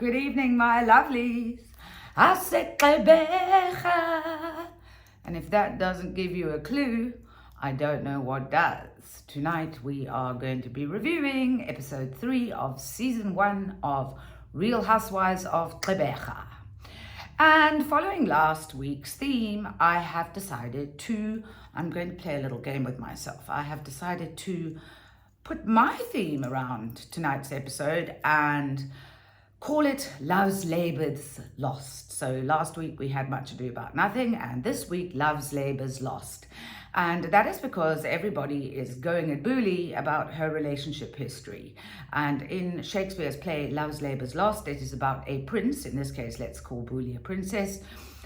Good evening, my lovelies. I said Gqeberha. And if that doesn't give you a clue, I don't know what does. Tonight we are going to be reviewing episode 3 of season 1 of Real Housewives of Gqeberha. And following last week's theme, I'm going to play a little game with myself. I have decided to put my theme around tonight's episode and call it Love's Labour's Lost. So last week we had Much Ado About Nothing, and this week Love's Labour's Lost. And that is because everybody is going at Bully about her relationship history. And in Shakespeare's play Love's Labour's Lost, it is about a prince, in this case let's call Bully a princess,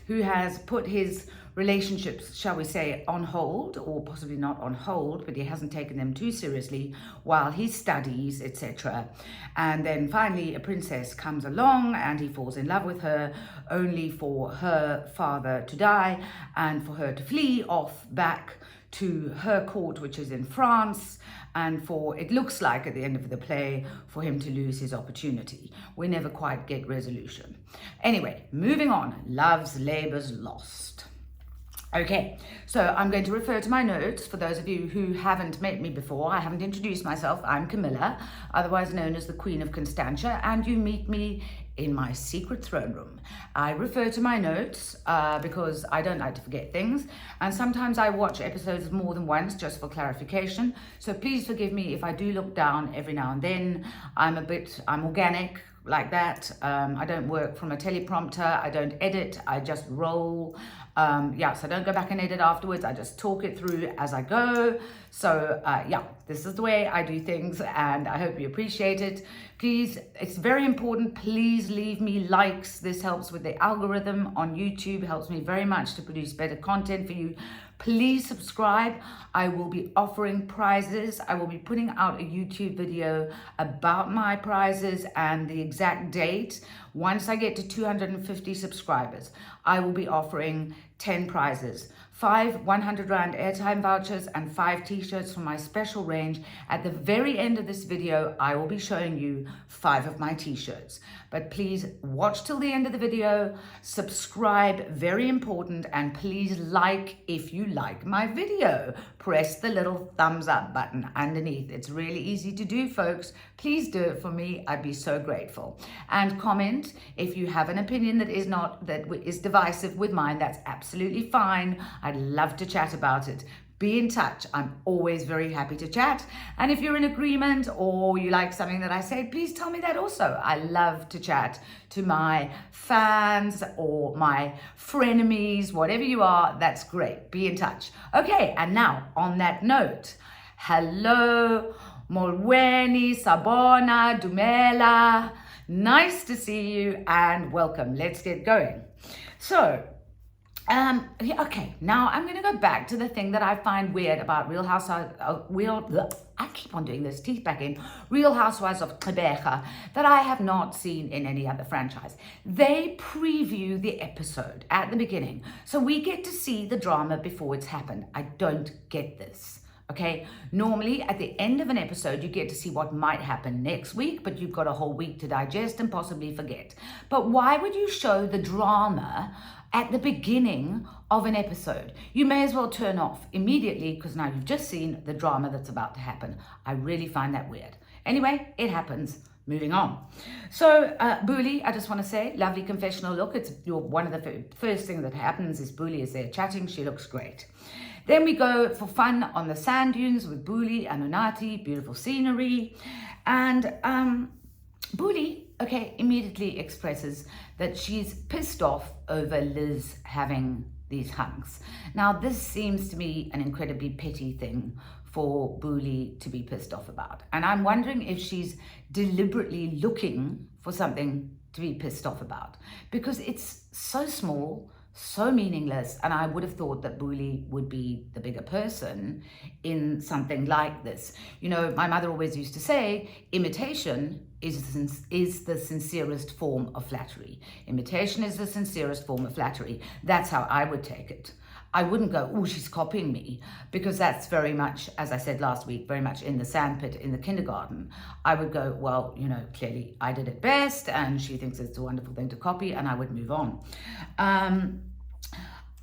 who has put his relationships, shall we say, on hold, or possibly not on hold, but he hasn't taken them too seriously while he studies, etc. And then finally a princess comes along and he falls in love with her, only for her father to die and for her to flee off back to her court, which is in France, and for, it looks like at the end of the play, for him to lose his opportunity. We never quite get resolution. Anyway, moving on, Love's Labour's Lost. Okay, so I'm going to refer to my notes. For those of you who haven't met me before, I haven't introduced myself. I'm Camilla, otherwise known as the Queen of Constantia, and you meet me in my secret throne room. I refer to my notes because I don't like to forget things, and sometimes I watch episodes more than once just for clarification. So please forgive me if I do look down every now and then. I'm organic like that. I don't work from a teleprompter. I don't edit. I just roll. So I don't go back and edit afterwards. I just talk it through as I go. So this is the way I do things, and I hope you appreciate it. Please, it's very important. Please leave me likes. This helps with the algorithm on YouTube, helps me very much to produce better content for you. Please subscribe. I will be offering prizes. I will be putting out a YouTube video about my prizes and the exact date. Once I get to 250 subscribers, I will be offering 10 prizes. 5 100 Rand airtime vouchers and 5 t-shirts from my special range. At the very end of this video, I will be showing you 5 of my t-shirts. But please watch till the end of the video, subscribe, very important, and please like if you like my video. Press the little thumbs up button underneath. It's really easy to do, folks. Please do it for me. I'd be so grateful. And comment if you have an opinion that is divisive with mine. That's absolutely fine. I'd love to chat about it. Be in touch. I'm always very happy to chat. And if you're in agreement or you like something that I said, please tell me that also. I love to chat to my fans or my frenemies, whatever you are, that's great. Be in touch. Okay, and now on that note, hello, Molweni, Sabona, Dumela. Nice to see you and welcome. Let's get going. So, okay, now I'm going to go back to the thing that I find weird about Real Housewives, I keep on doing this, teeth back in, Real Housewives of Gqeberha, that I have not seen in any other franchise. They preview the episode at the beginning, so we get to see the drama before it's happened. I don't get this. Okay, normally at the end of an episode, you get to see what might happen next week, but you've got a whole week to digest and possibly forget. But why would you show the drama at the beginning of an episode? You may as well turn off immediately because now you've just seen the drama that's about to happen. I really find that weird. Anyway, it happens. Moving on. So, Bully, I just want to say, lovely confessional look. It's one of the first things that happens is Bully is there chatting. She looks great. Then we go for fun on the sand dunes with Bully and Unati, beautiful scenery. And Bully, okay, immediately expresses that she's pissed off over Liz having these hunks. Now, this seems to me an incredibly petty thing for Bully to be pissed off about. And I'm wondering if she's deliberately looking for something to be pissed off about, because it's so small, so meaningless, and I would have thought that Bully would be the bigger person in something like this. You know, my mother always used to say, imitation is the sincerest form of flattery. Imitation is the sincerest form of flattery. That's how I would take it. I wouldn't go, oh, she's copying me, because that's very much, as I said last week, very much in the sandpit in the kindergarten. I would go, well, clearly I did it best and she thinks it's a wonderful thing to copy, and I would move on.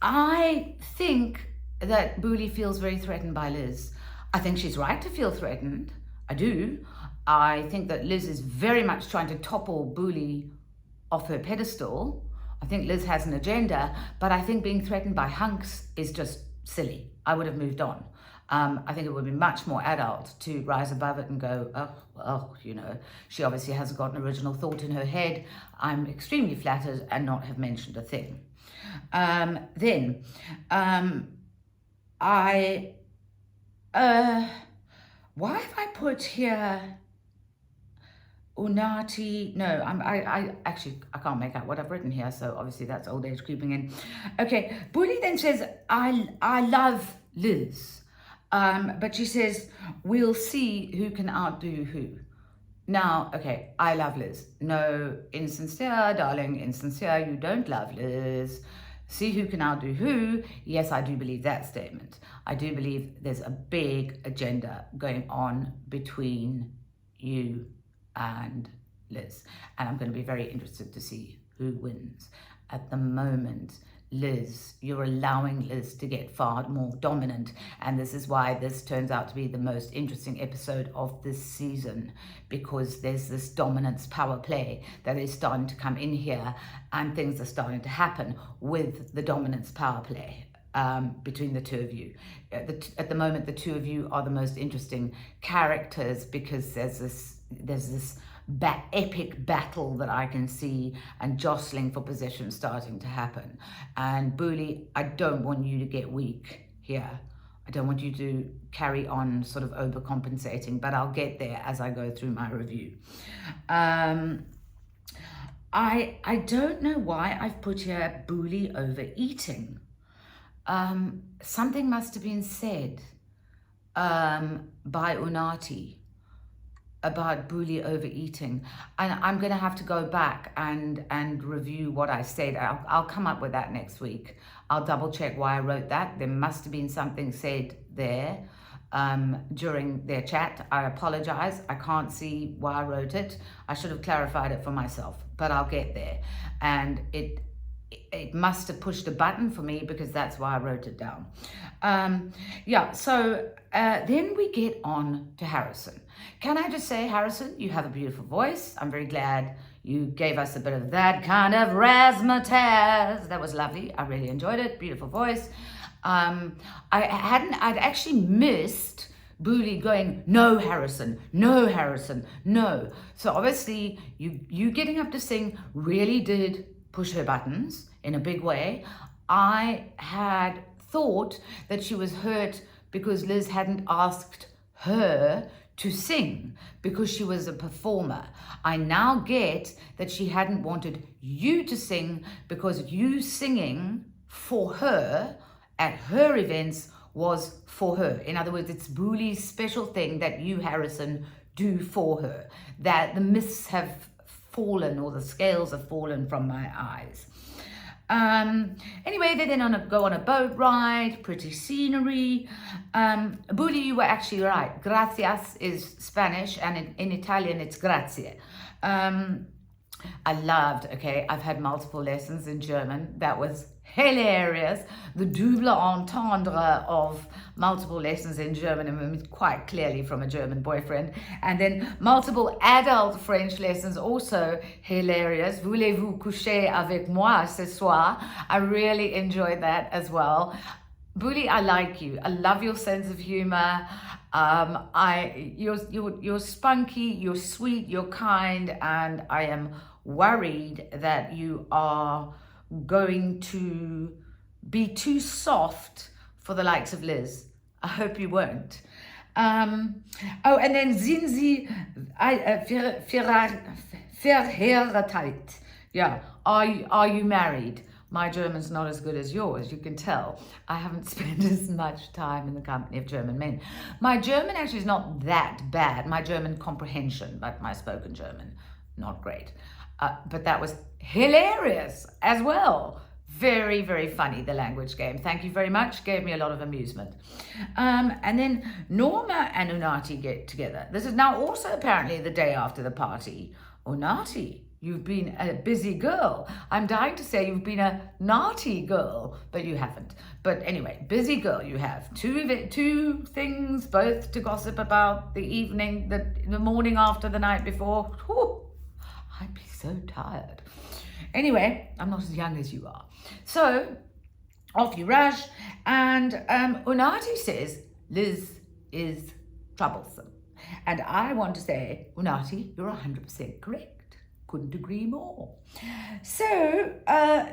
I think that Booley feels very threatened by Liz. I think she's right to feel threatened. I do. I think that Liz is very much trying to topple Booley off her pedestal. I think Liz has an agenda, but I think being threatened by hunks is just silly. I would have moved on. I think it would be much more adult to rise above it and go, she obviously hasn't got an original thought in her head. I'm extremely flattered and not have mentioned a thing. Why have I put here Unati? No, I can't make out what I've written here, so obviously that's old age creeping in. Okay, Booley then says, I love Liz, but she says, we'll see who can outdo who. Now, okay, I love Liz. No, insincere, darling, insincere, you don't love Liz. See who can outdo who. Yes, I do believe that statement. I do believe there's a big agenda going on between you and Liz. And I'm going to be very interested to see who wins. At the moment, Liz, you're allowing Liz to get far more dominant, and this is why this turns out to be the most interesting episode of this season, because there's this dominance power play that is starting to come in here, and things are starting to happen with the dominance power play between the two of you. At the moment, the two of you are the most interesting characters, because there's this epic battle that I can see, and jostling for position starting to happen. And Booley, I don't want you to get weak here. I don't want you to carry on sort of overcompensating, but I'll get there as I go through my review. I don't know why I've put here Booley overeating. Something must have been said by Unati about Booley overeating, and I'm going to have to go back and review what I said. I'll come up with that next week. I'll double check why I wrote that. There must have been something said there during their chat. I apologize. I can't see why I wrote it. I should have clarified it for myself, but I'll get there. And it must have pushed a button for me, because that's why I wrote it down. So then we get on to Harrison. Can I just say, Harrison, you have a beautiful voice. I'm very glad you gave us a bit of that kind of razzmatazz. That was lovely. I really enjoyed it. Beautiful voice. I'd actually missed Booley going, no, Harrison, no, Harrison, no. So obviously you getting up to sing really did push her buttons in a big way. I had thought that she was hurt because Liz hadn't asked her to sing, because she was a performer. I now get that she hadn't wanted you to sing, because you singing for her at her events was for her. In other words, it's Booley's special thing that you, Harrison, do for her. That the mists have fallen, or the scales have fallen from my eyes. Anyway, they then go on a boat ride, pretty scenery. Booley, you were actually right. Gracias is Spanish, and in Italian it's grazie. I've had multiple lessons in German. That was hilarious. The double entendre of multiple lessons in German, and quite clearly from a German boyfriend. And then multiple adult French lessons, also hilarious. Voulez-vous coucher avec moi ce soir? I really enjoyed that as well. Booley, I like you. I love your sense of humor. You're spunky, you're sweet, you're kind, and I am worried that you are going to be too soft for the likes of Liz. I hope you won't. And then sind Sie verheiratet? Yeah, are you married? My German's not as good as yours, you can tell. I haven't spent as much time in the company of German men. My German actually is not that bad. My German comprehension, but my spoken German, not great. But that was hilarious as well. Very, very funny, the language game. Thank you very much. Gave me a lot of amusement. And then Norma and Unati get together. This is now also apparently the day after the party. Unati, you've been a busy girl. I'm dying to say you've been a naughty girl, but you haven't. But anyway, busy girl you have. Two things, both to gossip about the evening, the morning after the night before. Whew, I'd be so tired. Anyway, I'm not as young as you are. So, off you rush. And Unati says, Liz is troublesome. And I want to say, Unati, you're 100% correct. Couldn't agree more. So,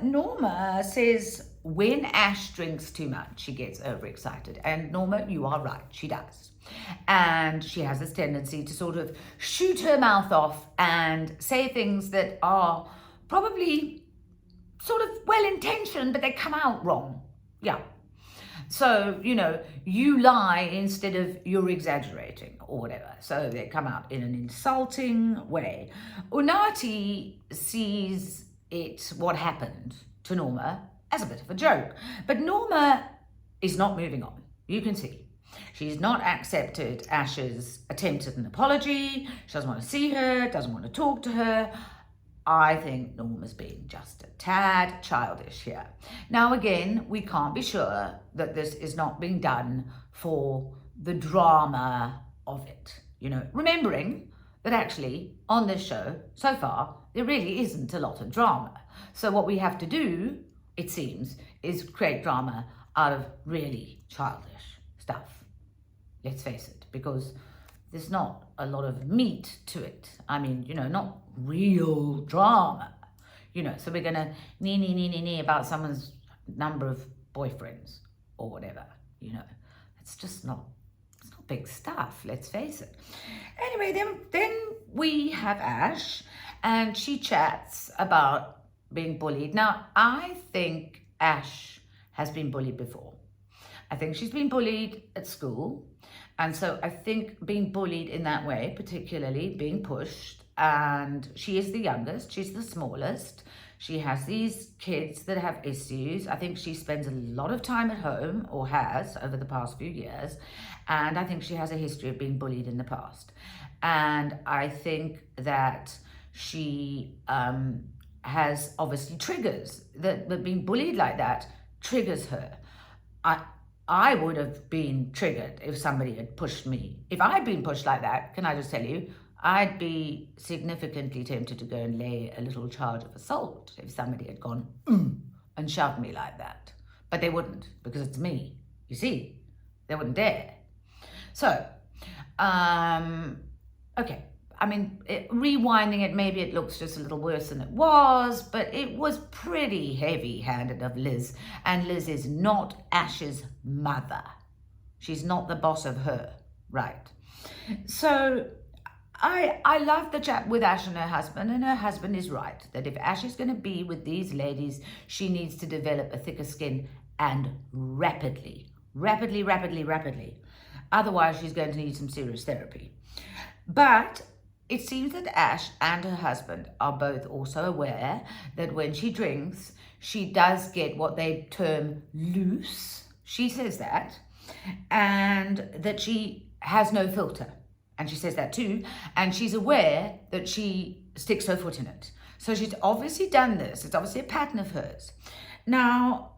Norma says, when Ash drinks too much, she gets overexcited. And Norma, you are right, she does. And she has this tendency to sort of shoot her mouth off and say things that are probably sort of well-intentioned, but they come out wrong. Yeah. So, you lie instead of you're exaggerating or whatever. So they come out in an insulting way. Unati sees what happened to Norma, as a bit of a joke. But Norma is not moving on. You can see. She's not accepted Ash's attempt at an apology. She doesn't want to see her, doesn't want to talk to her. I think Norma's being just a tad childish here. Now, again, we can't be sure that this is not being done for the drama of it. Remembering that actually on this show, so far, there really isn't a lot of drama. So what we have to do, it seems, is create drama out of really childish stuff. Let's face it, because there's not a lot of meat to it. I mean, not real drama. So we're going to nee about someone's number of boyfriends or whatever. It's just not big stuff, let's face it. Anyway, then we have Ash, and she chats about being bullied. Now, I think Ash has been bullied before. I think she's been bullied at school. And so I think being bullied in that way, particularly being pushed, and she is the youngest, she's the smallest. She has these kids that have issues. I think she spends a lot of time at home, or has over the past few years. And I think she has a history of being bullied in the past. And I think that she has obviously triggers, that being bullied like that triggers her. I would have been triggered if somebody had pushed me. If I'd been pushed like that, can I just tell you, I'd be significantly tempted to go and lay a little charge of assault if somebody had gone and shoved me like that. But they wouldn't, because it's me. You see, they wouldn't dare. So, okay. I mean, rewinding it, maybe it looks just a little worse than it was, but it was pretty heavy-handed of Liz. And Liz is not Ash's mother. She's not the boss of her, right? So I love the chat with Ash and her husband is right, that if Ash is going to be with these ladies, she needs to develop a thicker skin, and rapidly. Otherwise, she's going to need some serious therapy. But it seems that Ash and her husband are both also aware that when she drinks, she does get what they term loose. She says that. And that she has no filter. And she says that too. And she's aware that she sticks her foot in it. So she's obviously done this. It's obviously a pattern of hers. Now,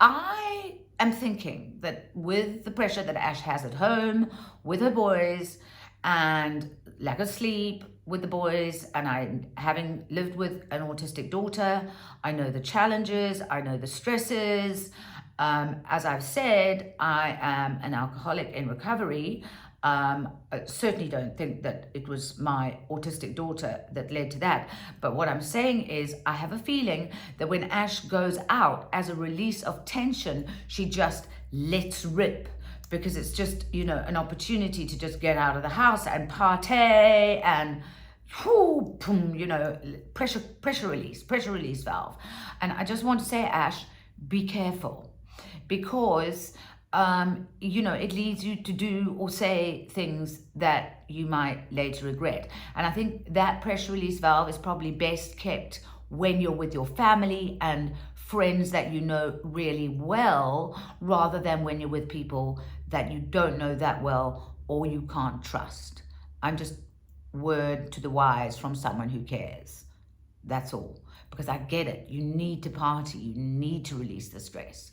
I am thinking that with the pressure that Ash has at home, with her boys, and lack of sleep with the boys, and having lived with an autistic daughter, I know the challenges, I know the stresses. As I've said, I am an alcoholic in recovery. I certainly don't think that it was my autistic daughter that led to that. But what I'm saying is, I have a feeling that when Ash goes out as a release of tension, she just lets rip. Because it's just, an opportunity to just get out of the house and partay and, pressure release valve. And I just want to say, Ash, be careful. Because, it leads you to do or say things that you might later regret. And I think that pressure release valve is probably best kept when you're with your family and friends that you know really well, rather than when you're with people that you don't know that well or you can't trust. I'm just word to the wise from someone who cares. That's all. Because I get it. You need to party. You need to release the stress.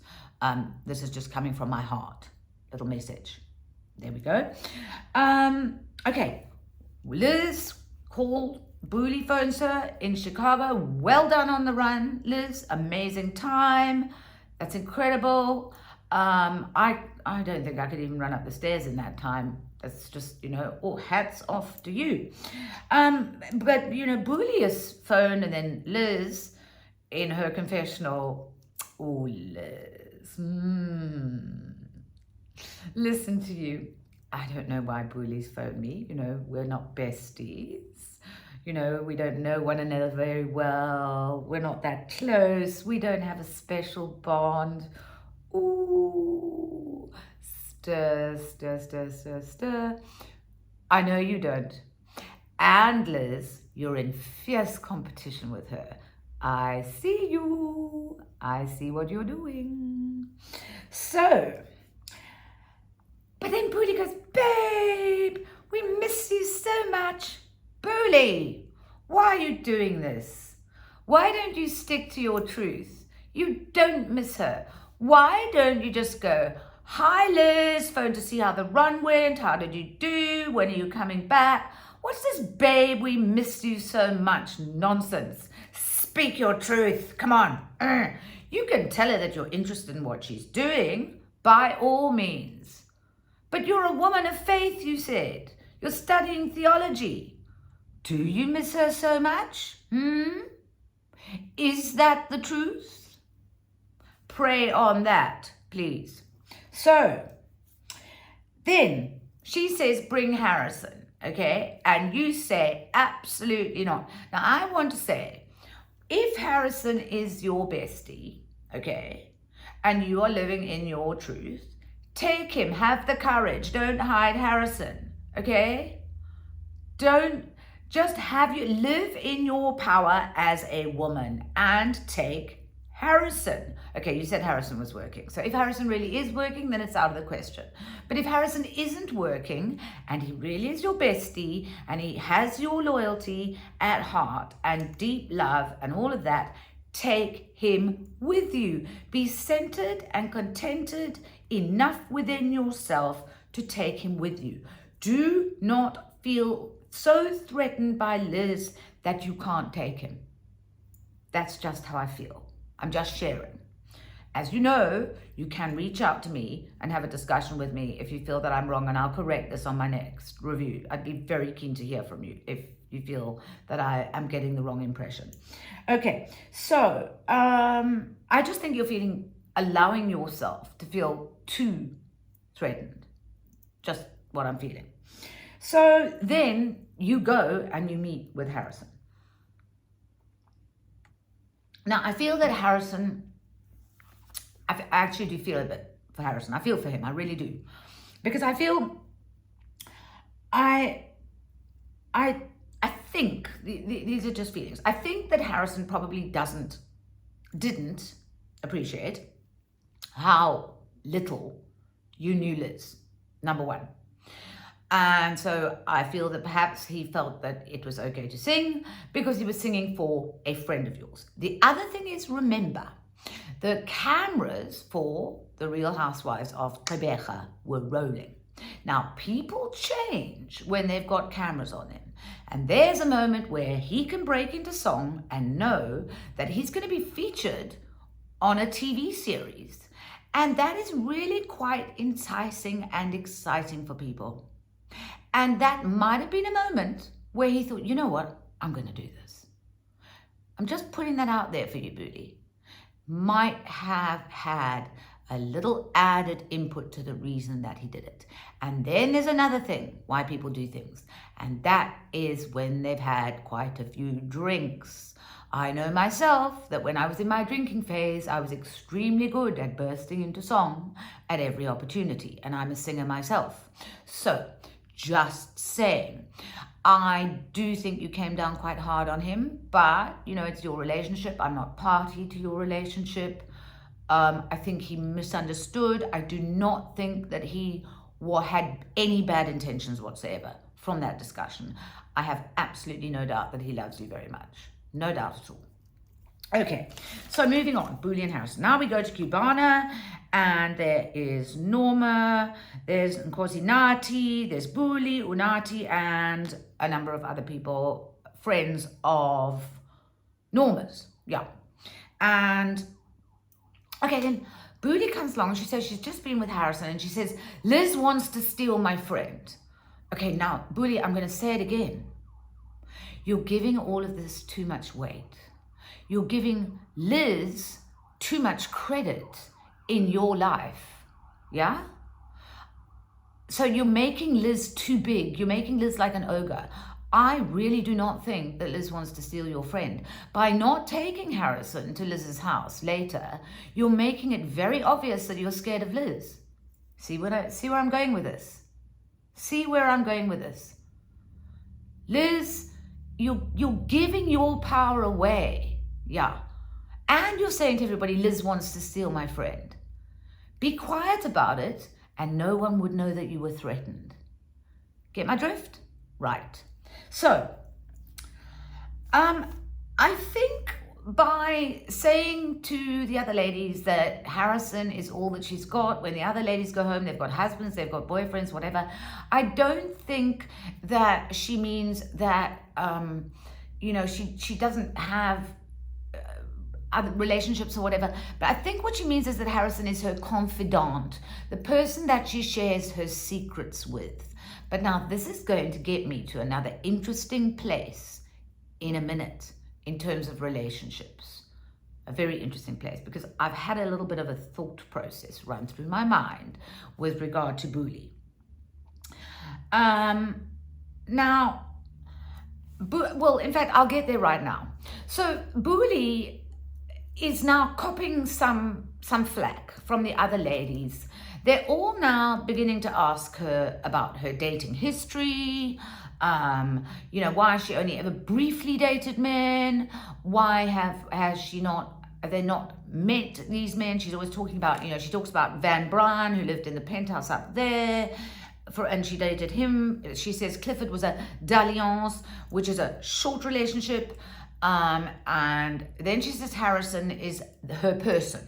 This is just coming from my heart. Little message. There we go. Okay. Liz called. Booley phones her in Chicago. Well done on the run, Liz. Amazing time. That's incredible. I don't think I could even run up the stairs in that time. That's just, oh, hats off to you. But, Booley is phoned, and then Liz in her confessional. Oh, Liz. Listen to you. I don't know why Booley's phoned me. We're not besties. We don't know one another very well. We're not that close. We don't have a special bond. Ooh. Stir, stir, stir, stir, stir. I know you don't. And Liz, you're in fierce competition with her. I see you. I see what you're doing. So, but then Booley goes, babe, we miss you so much. Booley, why are you doing this? Why don't you stick to your truth? You don't miss her. Why don't you just go, hi Liz, phone to see how the run went, how did you do, when are you coming back? What's this babe, we missed you so much nonsense? Speak your truth, come on. You can tell her that you're interested in what she's doing, by all means. But you're a woman of faith, you said. You're studying theology. Do you miss her so much? Is that the truth? Pray on that, please. So, then she says, bring Harrison, okay? And you say, absolutely not. Now, I want to say, if Harrison is your bestie, okay, and you are living in your truth, take him, have the courage. Don't hide Harrison, okay? Just have you live in your power as a woman and take Harrison. Okay, you said Harrison was working. So if Harrison really is working, then it's out of the question. But if Harrison isn't working and he really is your bestie and he has your loyalty at heart and deep love and all of that, take him with you. Be centered and contented enough within yourself to take him with you. Do not feel so threatened by Liz that you can't take him. That's just how I feel. I'm just sharing. As you know, you can reach out to me and have a discussion with me if you feel that I'm wrong, and I'll correct this on my next review. I'd be very keen to hear from you if you feel that I am getting the wrong impression. Okay, so I just think you're allowing yourself to feel too threatened. Just what I'm feeling. So then you go and you meet with Harrison. Now, I feel that Harrison, I actually do feel a bit for Harrison. I feel for him, I really do. Because I feel, I think, these are just feelings. I think that Harrison probably didn't appreciate how little you knew Liz, number one. And so I feel that perhaps he felt that it was okay to sing because he was singing for a friend of yours. The other thing is, remember, the cameras for the Real Housewives of Gqeberha were rolling. Now, people change when they've got cameras on them. And there's a moment where he can break into song and know that he's going to be featured on a TV series. And that is really quite enticing and exciting for people. And that might have been a moment where he thought, you know what, I'm going to do this. I'm just putting that out there for you, Booty. Might have had a little added input to the reason that he did it. And then there's another thing why people do things. And that is when they've had quite a few drinks. I know myself that when I was in my drinking phase, I was extremely good at bursting into song at every opportunity. And I'm a singer myself. So, just saying. I do think you came down quite hard on him, but, you know, it's your relationship. I'm not party to your relationship. I think he misunderstood. I do not think that he had any bad intentions whatsoever from that discussion. I have absolutely no doubt that he loves you very much. No doubt at all. Okay, so moving on, Booley and Harrison. Now we go to Gqeberha, and there is Norma, there's Nkosi Nati, there's Booley, Unati, and a number of other people, friends of Norma's. Yeah. And, okay, then Booley comes along, she says she's just been with Harrison, and she says, Liz wants to steal my friend. Okay, now, Booley, I'm going to say it again. You're giving all of this too much weight. You're giving Liz too much credit in your life, yeah? So you're making Liz too big. You're making Liz like an ogre. I really do not think that Liz wants to steal your friend. By not taking Harrison to Liz's house later, you're making it very obvious that you're scared of Liz. See where I'm going with this? See where I'm going with this? Liz, you're giving your power away. Yeah. And you're saying to everybody, Liz wants to steal my friend. Be quiet about it, and no one would know that you were threatened. Get my drift? Right. So, I think by saying to the other ladies that Harrison is all that she's got, when the other ladies go home, they've got husbands, they've got boyfriends, whatever, I don't think that she means that, you know, she doesn't have other relationships or whatever, but I think what she means is that Harrison is her confidant, the person that she shares her secrets with. But now this is going to get me to another interesting place in a minute in terms of relationships. A very interesting place, because I've had a little bit of a thought process run through my mind with regard to Booley. Now, well, in fact, I'll get there right now. So Booley is now copping some flack from the other ladies. They're all now beginning to ask her about her dating history, you know, why she only ever briefly dated men, why have they not met these men? She's always talking about, you know, she talks about Van Bryan, who lived in the penthouse up there, and she dated him. She says Clifford was a dalliance, which is a short relationship. And then she says Harrison is her person.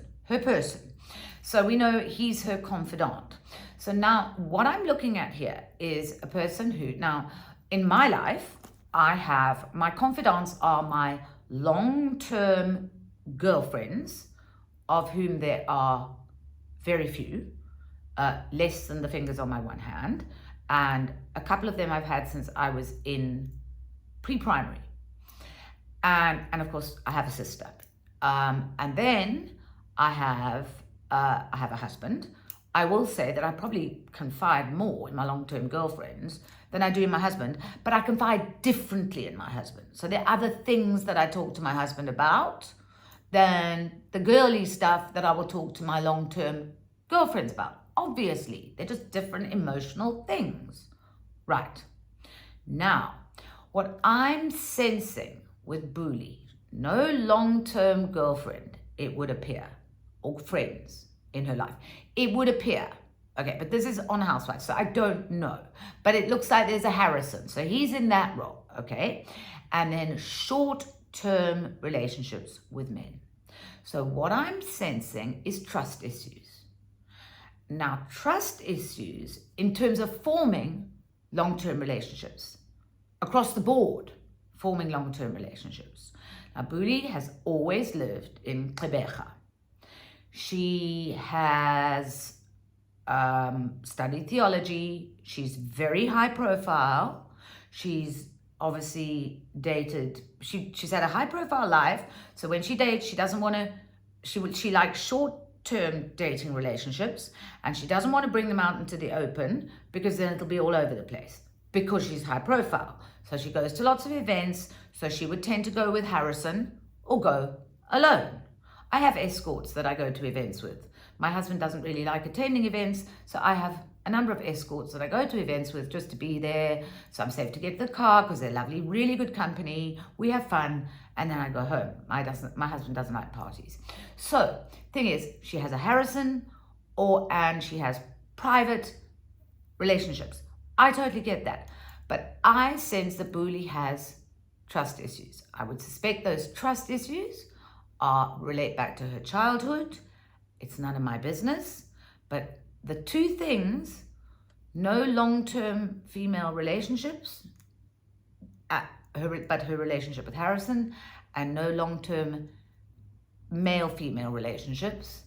So we know he's her confidant. So now what I'm looking at here is a person who, now in my life, my confidants are my long-term girlfriends, of whom there are very few, less than the fingers on my one hand. And a couple of them I've had since I was in pre-primary. And of course, I have a sister. And then I have a husband. I will say that I probably confide more in my long-term girlfriends than I do in my husband, but I confide differently in my husband. So there are other things that I talk to my husband about than the girly stuff that I will talk to my long-term girlfriends about. Obviously, they're just different emotional things. Right. Now, what I'm sensing with Booley, no long-term girlfriend, it would appear, or friends in her life, it would appear. Okay, but this is on Housewives, so I don't know. But it looks like there's a Harrison, so he's in that role, okay? And then short-term relationships with men. So what I'm sensing is trust issues. Now, trust issues in terms of forming long-term relationships across the board, forming long-term relationships. Now, Booley has always lived in Gqeberha. She has studied theology. She's very high profile. She's obviously dated. She's had a high profile life. So when she dates, she doesn't want to, she likes short-term dating relationships, and she doesn't want to bring them out into the open because then it'll be all over the place, because she's high profile. So she goes to lots of events, so she would tend to go with Harrison or go alone. I have escorts that I go to events with. My husband doesn't really like attending events, so I have a number of escorts that I go to events with just to be there. So I'm safe to get the car because they're lovely, really good company. We have fun. And then I go home. My husband doesn't like parties. So thing is, she has a Harrison and she has private relationships. I totally get that. But I sense that Booley has trust issues. I would suspect those trust issues relate back to her childhood. It's none of my business. But the two things, no long-term female relationships, but her relationship with Harrison, and no long-term male-female relationships,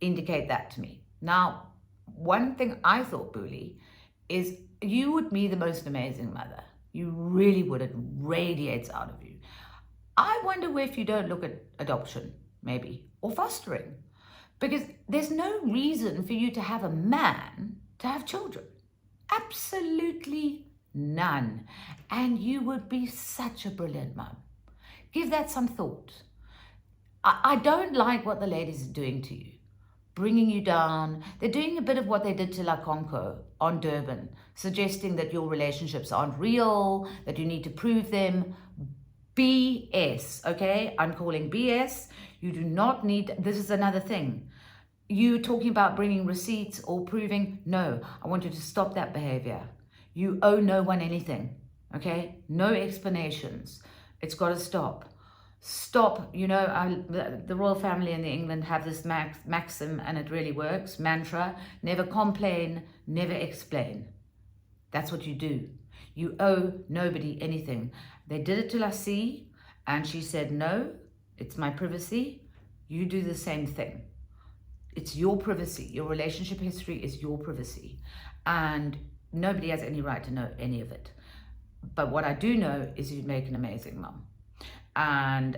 indicate that to me. Now, one thing I thought, Booley, is you would be the most amazing mother. You really would. It radiates out of you. I wonder if you don't look at adoption, maybe, or fostering. Because there's no reason for you to have a man to have children. Absolutely none. And you would be such a brilliant mum. Give that some thought. I don't like what the ladies are doing to you. Bringing you down. They're doing a bit of what they did to La Conco on Durban, suggesting that your relationships aren't real, that you need to prove them. BS, okay? I'm calling BS. You do not need, this is another thing. You talking about bringing receipts or proving, no, I want you to stop that behavior. You owe no one anything, okay? No explanations. It's got to stop. Stop, you know, the royal family in England have this maxim, and it really works, mantra, never complain, never explain. That's what you do. You owe nobody anything. They did it to Lassie, and she said, no, it's my privacy. You do the same thing. It's your privacy. Your relationship history is your privacy. And nobody has any right to know any of it. But what I do know is you make an amazing mum. And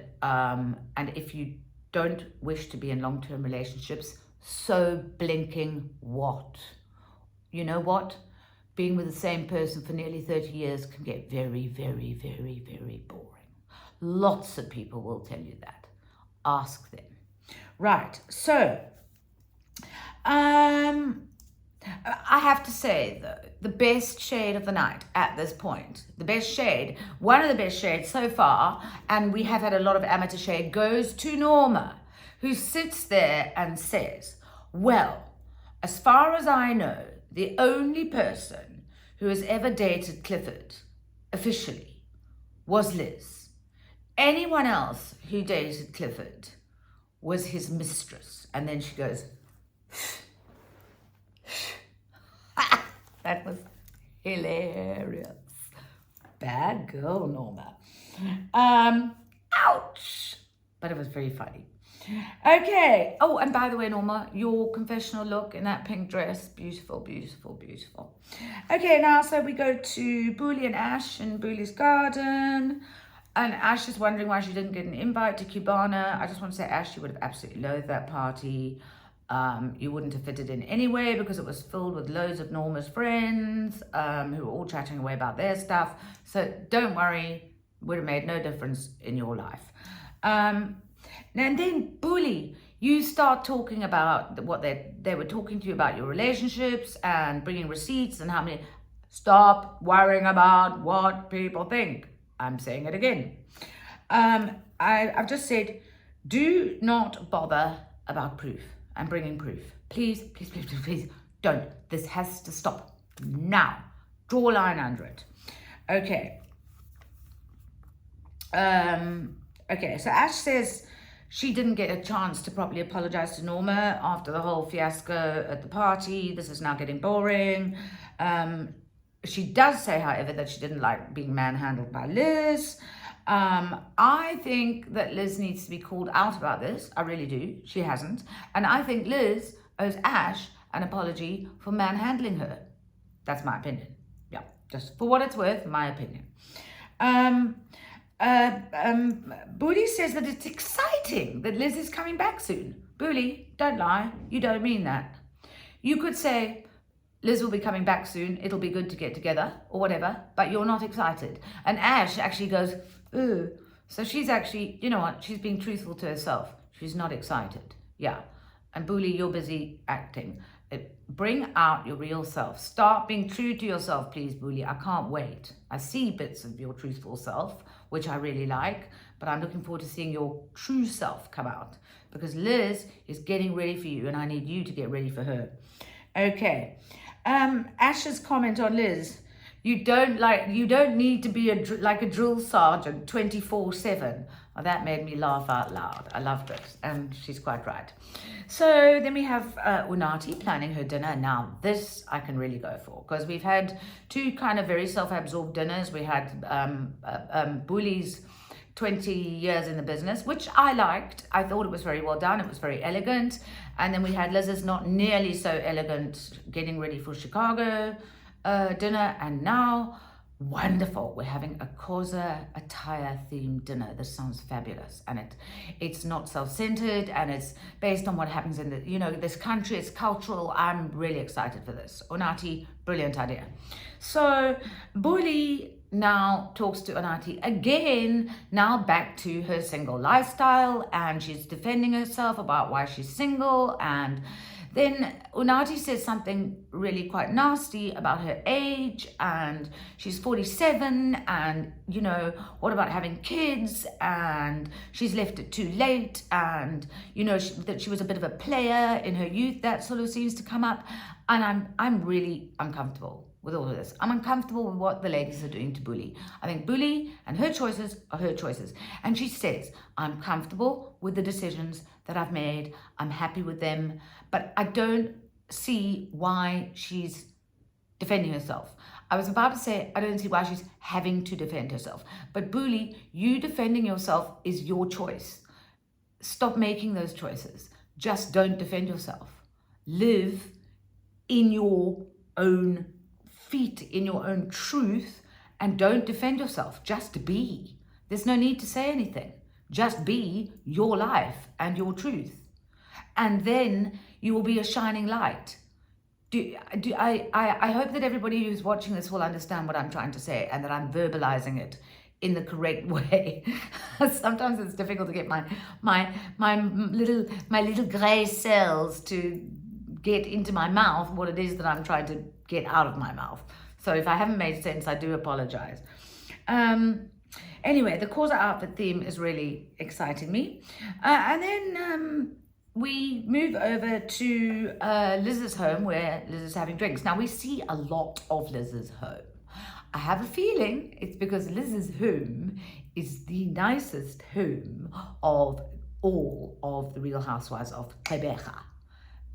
if you don't wish to be in long-term relationships, so blinking what? You know what? Being with the same person for nearly 30 years can get very, very, very, very boring. Lots of people will tell you that. Ask them. Right, so I have to say, the best shade of the night at this point, the best shade, one of the best shades so far, and we have had a lot of amateur shade, goes to Norma, who sits there and says, well, as far as I know, the only person who has ever dated Clifford officially was Liz. Anyone else who dated Clifford was his mistress. And then she goes, that was hilarious. Bad girl, Norma. Ouch. But it was very funny. Okay. Oh, and by the way, Norma, your confessional look in that pink dress, beautiful, beautiful, beautiful. Okay, now, so we go to Booley and Ash in Booley's garden. And Ash is wondering why she didn't get an invite to Gqeberha. I just want to say, Ash, you would have absolutely loathed that party. You wouldn't have fitted in anyway because it was filled with loads of Norma's friends who were all chatting away about their stuff. So don't worry, would have made no difference in your life. And then, Booley, you start talking about what they were talking to you about your relationships and bringing receipts and how many. Stop worrying about what people think. I'm saying it again. I've just said, do not bother about proof and bringing proof. Please, please, please, please, please don't. This has to stop now. Draw a line under it. Okay. Okay, so Ash says she didn't get a chance to properly apologize to Norma after the whole fiasco at the party. This is now getting boring. She does say, however, that she didn't like being manhandled by Liz. I think that Liz needs to be called out about this. I really do. She hasn't. And I think Liz owes Ash an apology for manhandling her. That's my opinion. Yeah, just for what it's worth, my opinion. Booley says that it's exciting that Liz is coming back soon. Booley, don't lie. You don't mean that. You could say, Liz will be coming back soon. It'll be good to get together or whatever, but you're not excited. And Ash actually goes, ooh. So she's actually, you know what? She's being truthful to herself. She's not excited. Yeah. And Booley, you're busy acting. Bring out your real self. Start being true to yourself, please, Bully. I can't wait. I see bits of your truthful self, which I really like, but I'm looking forward to seeing your true self come out, because Liz is getting ready for you and I need you to get ready for her. Okay. Ash's comment on Liz. You don't need to be like a drill sergeant 24/7. Oh, that made me laugh out loud. I loved it, and she's quite right. So then we have Unati planning her dinner. Now this I can really go for, because we've had two kind of very self-absorbed dinners. We had Bully's 20 years in the business, which I liked. I thought it was very well done. It was very elegant. And then we had Liz's not nearly so elegant getting ready for Chicago dinner. And now, wonderful, we're having a Xhosa attire themed dinner. This sounds fabulous. And it's not self-centered, and it's based on what happens in this country. It's cultural. I'm really excited for this. Unati, brilliant idea. So Bully now talks to Unati again, now back to her single lifestyle, and she's defending herself about why she's single. And then Unati says something really quite nasty about her age, and she's 47, and what about having kids, and she's left it too late, and that she was a bit of a player in her youth. That sort of seems to come up, and I'm really uncomfortable with all of this. I'm uncomfortable with what the ladies are doing to Bully. I think Bully and her choices are her choices. And she says, I'm comfortable with the decisions that I've made. I'm happy with them. But I don't see why she's defending herself. I was about to say, I don't see why she's having to defend herself. But Bully, you defending yourself is your choice. Stop making those choices. Just don't defend yourself. Live in your own feet, in your own truth, and don't defend yourself. Just be. There's no need to say anything. Just be your life and your truth, and then you will be a shining light. I hope that everybody who's watching this will understand what I'm trying to say, and that I'm verbalizing it in the correct way. Sometimes it's difficult to get my little gray cells to get into my mouth what it is that I'm trying to get out of my mouth. So if I haven't made sense, I do apologize. Anyway, the Xhosa outfit theme is really exciting me. And then we move over to Liz's home, where Liz is having drinks. Now we see a lot of Liz's home. I have a feeling it's because Liz's home is the nicest home of all of the Real Housewives of Gqeberha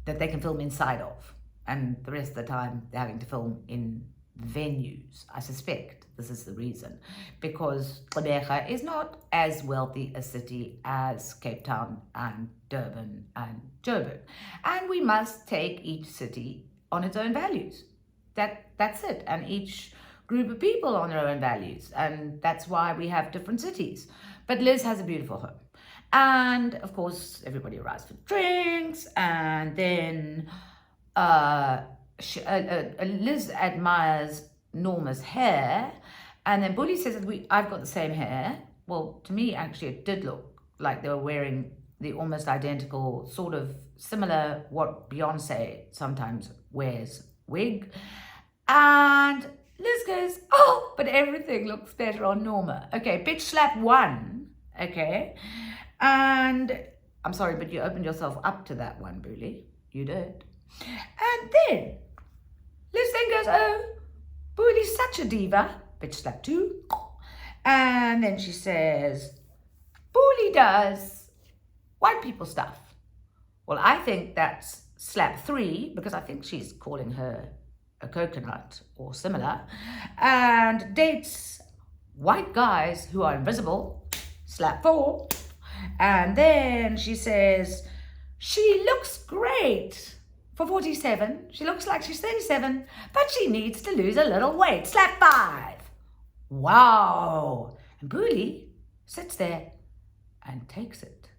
that they can film inside of, and the rest of the time they're having to film in venues. I suspect this is the reason, because Gqeberha is not as wealthy a city as Cape Town and Durban and Joburg, and we must take each city on its own values. That's it, and each group of people on their own values, and that's why we have different cities. But Liz has a beautiful home. And of course, everybody arrives for drinks, and then Liz admires Norma's hair, and then Bully says that I've got the same hair. Well, to me, actually, it did look like they were wearing the almost identical, sort of similar, what Beyonce sometimes wears, wig. And Liz goes, oh, but everything looks better on Norma. Okay, bitch slap one, okay? And I'm sorry, but you opened yourself up to that one, Bully. You did. And then Liz then goes, oh, Bully's such a diva. Bitch slap two. And then she says, Bully does white people stuff. Well, I think that's slap three, because I think she's calling her a coconut or similar, and dates white guys who are invisible. Slap four. And then she says, she looks great for 47. She looks like she's 37, but she needs to lose a little weight. Slap five. Wow. And Bully sits there and takes it.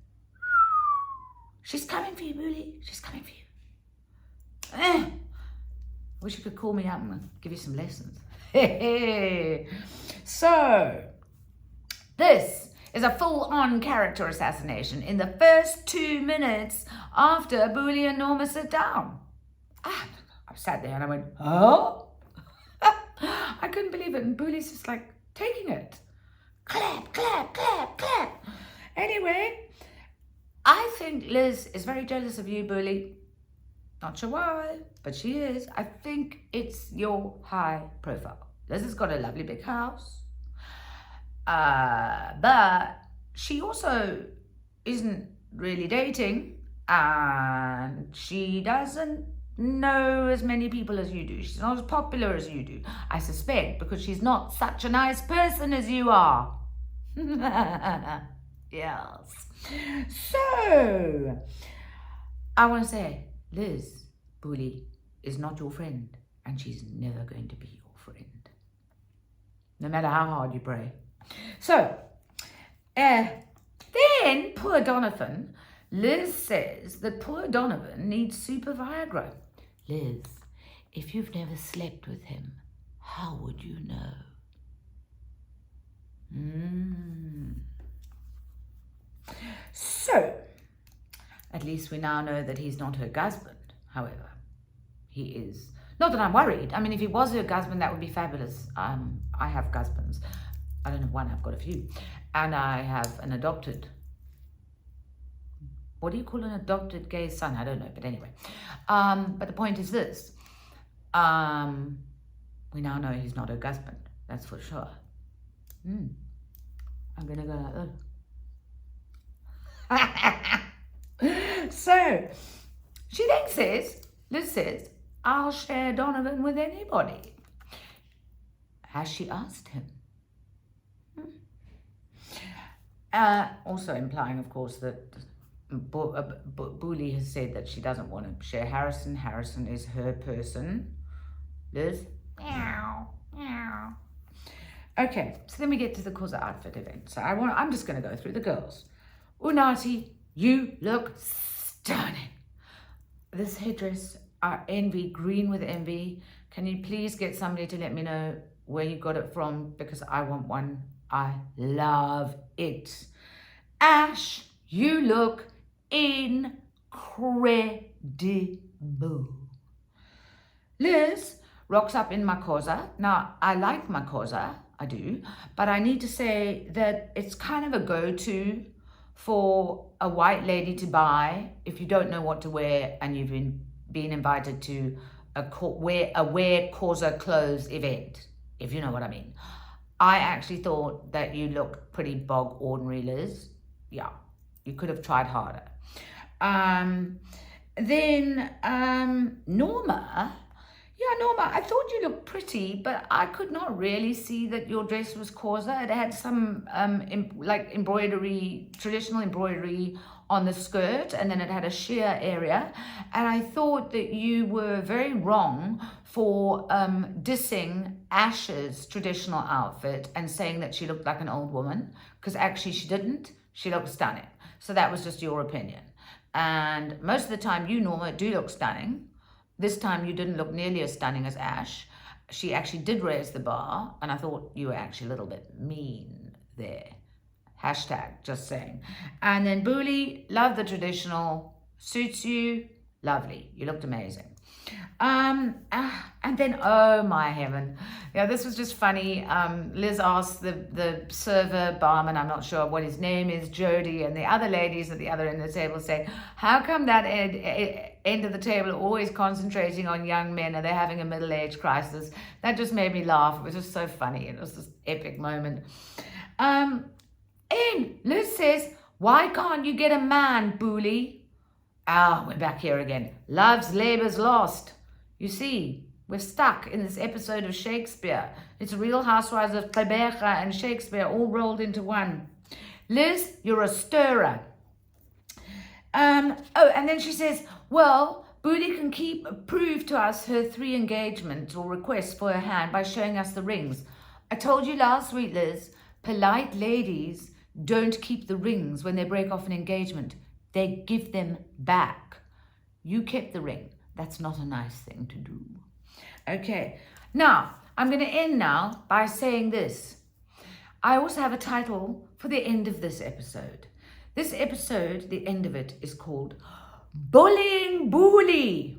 She's coming for you, Bully. She's coming for you. I wish you could call me up and give you some lessons. So, this is a full-on character assassination in the first 2 minutes after Bully and Norma sit down. I sat there and I went, oh? I couldn't believe it. And Bully's just like taking it. Clap, clap, clap, clap. Anyway, I think Liz is very jealous of you, Bully. Not sure why, but she is. I think it's your high profile. Liz has got a lovely big house. But she also isn't really dating. And she doesn't know as many people as you do. She's not as popular as you do, I suspect, because she's not such a nice person as you are. Yes. So, I want to say, Liz, Bully, is not your friend, and she's never going to be your friend, no matter how hard you pray. So, then poor Donovan, Liz says that poor Donovan needs super Viagra. Liz, if you've never slept with him, how would you know? So, at least we now know that he's not her husband. However, he is. Not that I'm worried. I mean, if he was her husband, that would be fabulous. I have husbands. I don't have one, I've got a few. And I have an adopted, what do you call an adopted gay son? I don't know, but anyway. But the point is this. We now know he's not her husband. That's for sure. I'm going to go like that. So, she then says, Liz says, I'll share Donovan with anybody. Has she asked him? Also implying, of course, that Bully has said that she doesn't want to share Harrison. Harrison is her person. Liz? Meow, meow. Okay, so then we get to the Causa outfit event. So I'm just going to go through the girls. Unati, you look stunning. This headdress, envy, green with envy. Can you please get somebody to let me know where you got it from? Because I want one. I love it. Ash, you look incredible. Liz rocks up in my Causa. Now, I like my Causa, I do, but I need to say that it's kind of a go-to for a white lady to buy if you don't know what to wear and you've been invited to a wear Causa clothes event, if you know what I mean. I actually thought that you looked pretty bog ordinary, Liz. Yeah, you could have tried harder. Then Norma. Yeah, Norma, I thought you looked pretty, but I could not really see that your dress was Causa. It had some like embroidery, traditional embroidery on the skirt, and then it had a sheer area. And I thought that you were very wrong for dissing Ash's traditional outfit and saying that she looked like an old woman, because actually she didn't. She looked stunning. So that was just your opinion. And most of the time you, Norma, do look stunning. This time you didn't look nearly as stunning as Ash. She actually did raise the bar, and I thought you were actually a little bit mean there. Hashtag, just saying. And then Bully, love the traditional, suits you, lovely. You looked amazing. And then, oh my heaven. Yeah, this was just funny. Liz asked the server, barman, I'm not sure what his name is, Jody, and the other ladies at the other end of the table say, how come that end of the table are always concentrating on young men? Are they having a middle-age crisis? That just made me laugh. It was just so funny. It was this epic moment. And Liz says, why can't you get a man, Bully? We're back here again. Love's labour's lost. You see, we're stuck in this episode of Shakespeare. It's Real Housewives of Gqeberha and Shakespeare all rolled into one. Liz, you're a stirrer. And then she says, well, Bully can prove to us her 3 engagements or requests for her hand by showing us the rings. I told you last week, Liz, polite ladies don't keep the rings when they break off an engagement. They give them back. You kept the ring. That's not a nice thing to do. Okay, now, I'm going to end now by saying this. I also have a title for the end of this episode. This episode, the end of it, is called Bullying Bully.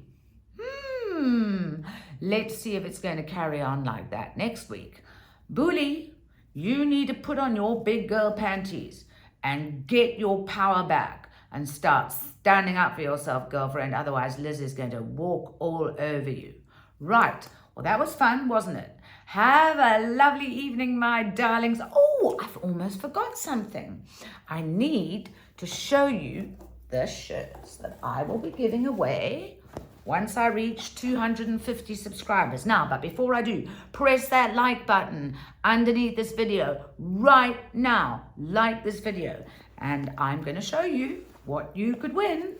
Let's see if it's going to carry on like that next week. Bully, you need to put on your big girl panties and get your power back and start standing up for yourself, girlfriend. Otherwise, Liz is going to walk all over you. Right. Well, that was fun, wasn't it? Have a lovely evening, my darlings. Oh, I've almost forgot something. I need to show you the shirts that I will be giving away once I reach 250 subscribers. Now, but before I do, press that like button underneath this video right now. Like this video. And I'm going to show you what you could win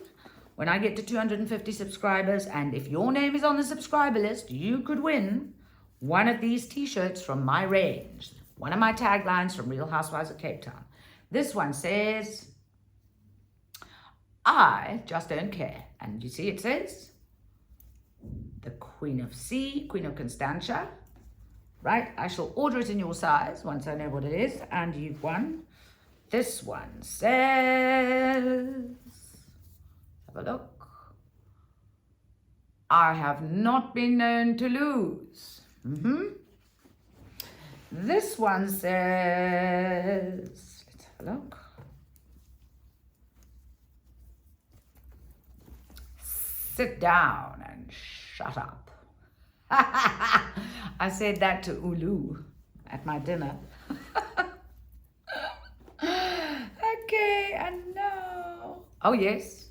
when I get to 250 subscribers. And if your name is on the subscriber list, you could win one of these t-shirts from my range. One of my taglines from Real Housewives of Cape Town. This one says, I just don't care. And you see it says, the Queen of C, Queen of Constantia. Right? I shall order it in your size once I know what it is. And you've won. This one says, have a look. I have not been known to lose. This one says, let's have a look. Sit down and shut up. I said that to Ulu at my dinner. Okay, and now. Oh, yes.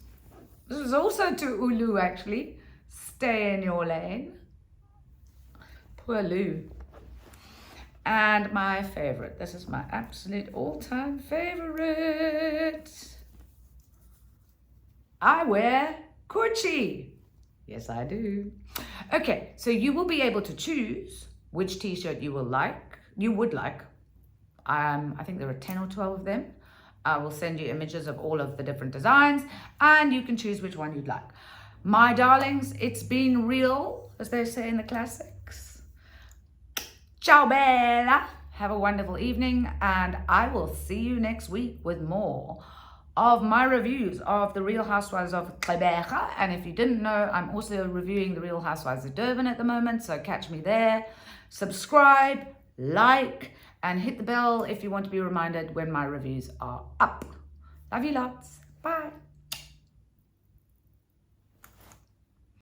This was also to Ulu, actually. Stay in your lane. Poor Lou. And my favorite. This is my absolute all-time favorite. I wear Gucci. Yes, I do. Okay, so you will be able to choose which t-shirt you would like. I think there are 10 or 12 of them. I will send you images of all of the different designs and you can choose which one you'd like. My darlings, it's been real, as they say in the classics. Ciao, Bella. Have a wonderful evening and I will see you next week with more of my reviews of the Real Housewives of Gqeberha. And if you didn't know, I'm also reviewing the Real Housewives of Durban at the moment, so catch me there. Subscribe, like, and hit the bell if you want to be reminded when my reviews are up. Love you lots. Bye.